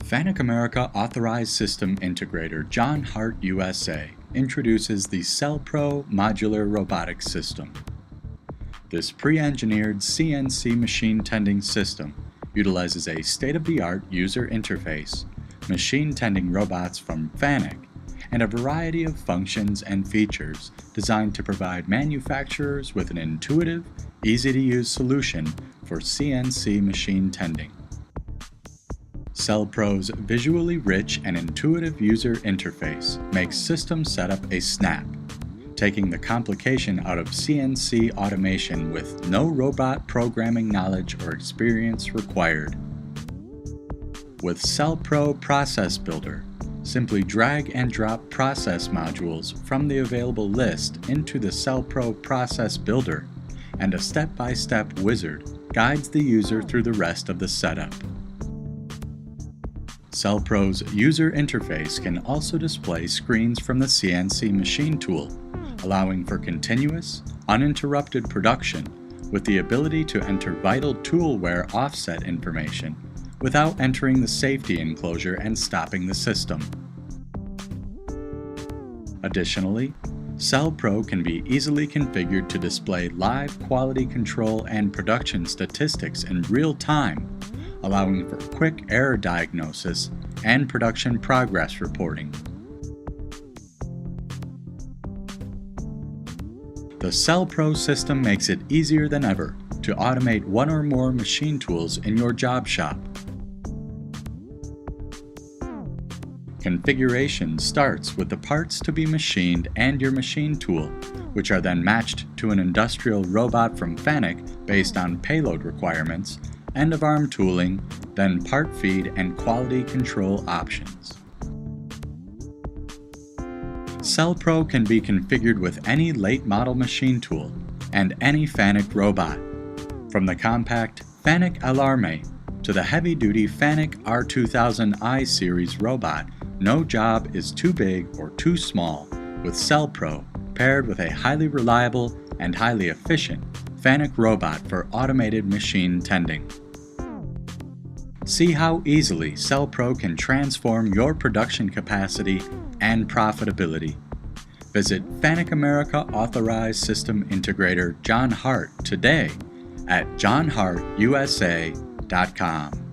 Fanuc America Authorized System Integrator John Hart USA introduces the CellPro Modular Robotic System. This pre-engineered CNC machine tending system utilizes a state-of-the-art user interface, machine tending robots from Fanuc, and a variety of functions and features designed to provide manufacturers with an intuitive, easy-to-use solution for CNC machine tending. CellPro's visually rich and intuitive user interface makes system setup a snap, taking the complication out of CNC automation with no robot programming knowledge or experience required. With CellPro Process Builder, simply drag and drop process modules from the available list into the CellPro Process Builder, and a step-by-step wizard guides the user through the rest of the setup. CellPro's user interface can also display screens from the CNC machine tool, allowing for continuous, uninterrupted production with the ability to enter vital tool wear offset information without entering the safety enclosure and stopping the system. Additionally, CellPro can be easily configured to display live quality control and production statistics in real time, allowing for quick error diagnosis and production progress reporting. The CellPro system makes it easier than ever to automate one or more machine tools in your job shop. Configuration starts with the parts to be machined and your machine tool, which are then matched to an industrial robot from Fanuc based on payload requirements, end-of-arm tooling, then part feed and quality control options. CellPro can be configured with any late model machine tool and any Fanuc robot. From the compact Fanuc Alarme to the heavy-duty Fanuc R2000i series robot, no job is too big or too small with CellPro paired with a highly reliable and highly efficient Fanuc robot for automated machine tending. See how easily CellPro can transform your production capacity and profitability. Visit Fanuc America Authorized System Integrator John Hart today at johnhartusa.com.